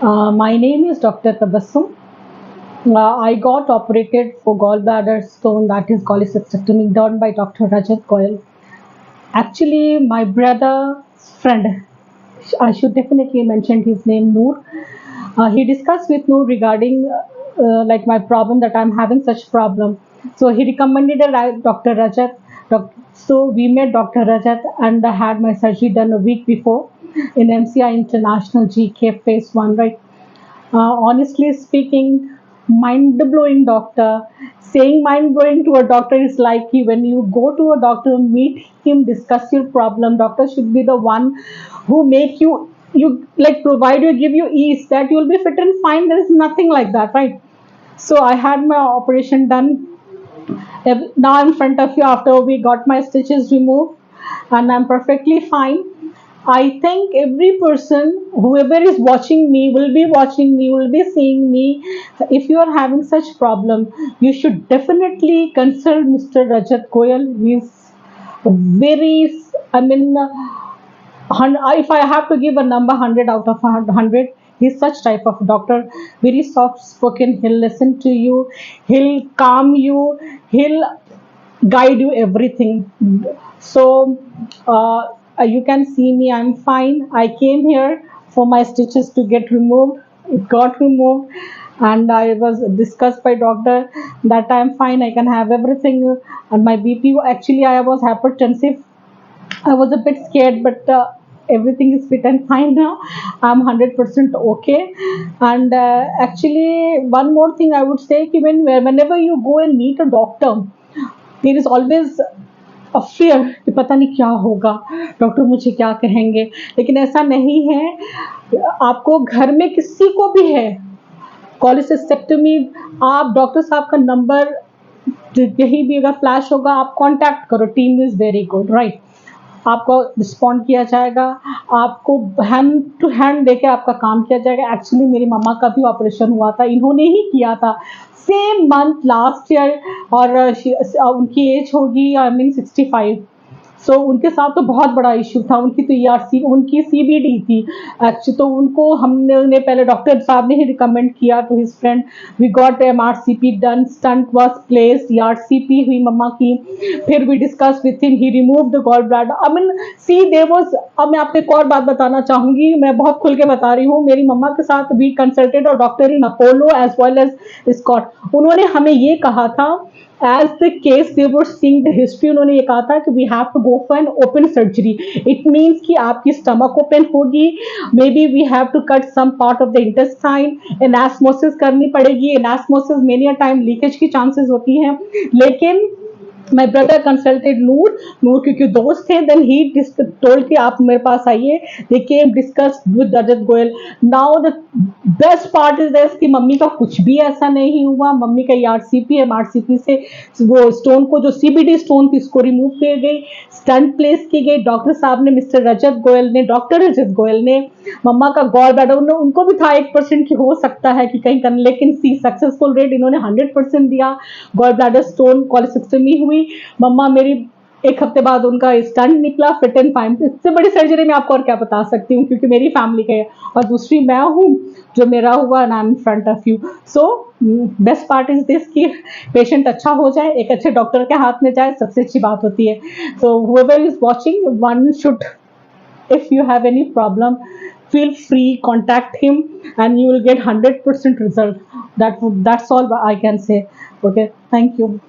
My name is Dr. Tabassum. I got operated for gallbladder stone, that is cholecystectomy, done by Dr. Rajat Goyal. Actually, my brother's friend, I should definitely mention his name, Noor. He discussed with Noor regarding like my problem, that I'm having such problem. So he recommended Dr. Rajat. So we met Dr. Rajat, and I had my surgery done a week before in MCI International GK Phase 1, right? Honestly speaking, mind blowing doctor. Saying mind blowing to a doctor is like when you go to a doctor, meet him, discuss your problem. Doctor should be the one who make you like provide you, give you ease that you will be fit and fine. There is nothing like that, right? So I had my operation done. Now I'm in front of you after we got my stitches removed, and I'm perfectly fine. I think every person, whoever is watching me, will be seeing me. If you are having such problem, you should definitely consult Mr. Rajat Goyal. He's very, I mean, if I have to give a number 100 out of 100, he's such type of doctor. Very soft spoken. He'll listen to you. He'll calm you. He'll guide you everything. So you can see me, I'm fine. I came here for my stitches to get removed. It got removed, and I was discussed by doctor that I'm fine, I can have everything. And my BP, actually I was hypertensive. I was a bit scared, but everything is fit and fine now. I'm 100% okay. And actually, one more thing I would say, even whenever you go and meet a doctor, there is always a fear कि पता नहीं क्या होगा, doctor मुझे क्या कहेंगे, लेकिन ऐसा नहीं है। आपको घर में किसी को भी है कॉलिसिस्टेक्टमी, आप डॉक्टर साहब का नंबर कहीं भी अगर फ्लैश होगा आप कांटेक्ट करो, team is very good, right. आपको रिस्पॉन्ड किया जाएगा, आपको हैंड टू हैंड देके आपका काम किया जाएगा। एक्चुअली मेरी मम्मा का भी ऑपरेशन हुआ था, इन्होंने ही किया था सेम मंथ लास्ट ईयर। और उनकी एज होगी आई मीन 65। सो उनके साथ तो बहुत बड़ा इश्यू था, उनकी तो ईआरसी, उनकी सीबीडी थी एक्चुअली। तो उनको हमने पहले डॉक्टर साहब ने ही रिकमेंड किया to his friend, we got MRCP done, stent was place, ERCP हुई मम्मा की। फिर we discuss with him, he remove the gall bladder. I mean see there was. अब मैं आपको एक और बात बताना चाहूंगी, मैं बहुत खुल के बता रही हूँ। मेरी मम्मा के साथ वी कंसल्टेड और doctor in Apollo as well as Scott. उन्होंने हमें ये कहा था, as the case they were seeing the history, उन्होंने ये कहा था कि we have to go for an open surgery. It means कि आपकी stomach open होगी, maybe we have to cut some part of the intestine, anastomosis करनी पड़ेगी। anastomosis many a time leakage की chances होती हैं, लेकिन my brother consulted नूर क्योंकि दोस्त थे, then he told कि आप मेरे पास आइए। they came discussed with Rajat Goyal. now the best part is this कि मम्मी का कुछ भी ऐसा नहीं हुआ। मम्मी का ईआरसीपी एमआरसीपी से वो स्टोन को, जो सीबीडी स्टोन थी, इसको रिमूव की गई, स्टंट प्लेस की गई। डॉक्टर साहब ने, मिस्टर रजत गोयल ने, डॉक्टर रजत गोयल ने, मम्मा का गॉल ब्लैडर, उनको भी था 1% की हो सकता है कि कहीं कर, लेकिन सी सक्सेसफुल रेट इन्होंने 100% दिया। गॉल ब्लैडर स्टोन कॉलिसिस्टमी हुई। मम्मा मेरी 1 हफ्ते बाद उनका स्टंट निकला, फिट एंड फाइन। इससे बड़ी सर्जरी मैं आपको और क्या बता सकती हूँ, क्योंकि मेरी फैमिली का है और दूसरी मैं हूँ जो मेरा हुआ, and I am in front of you. So best part is this कि पेशेंट अच्छा हो जाए, एक अच्छे डॉक्टर के हाथ में जाए, सबसे अच्छी बात होती है। सो whoever is watching, one should, if you have any problem, feel free, contact him, and you will get 100% result. That's all I can say. Okay, thank you.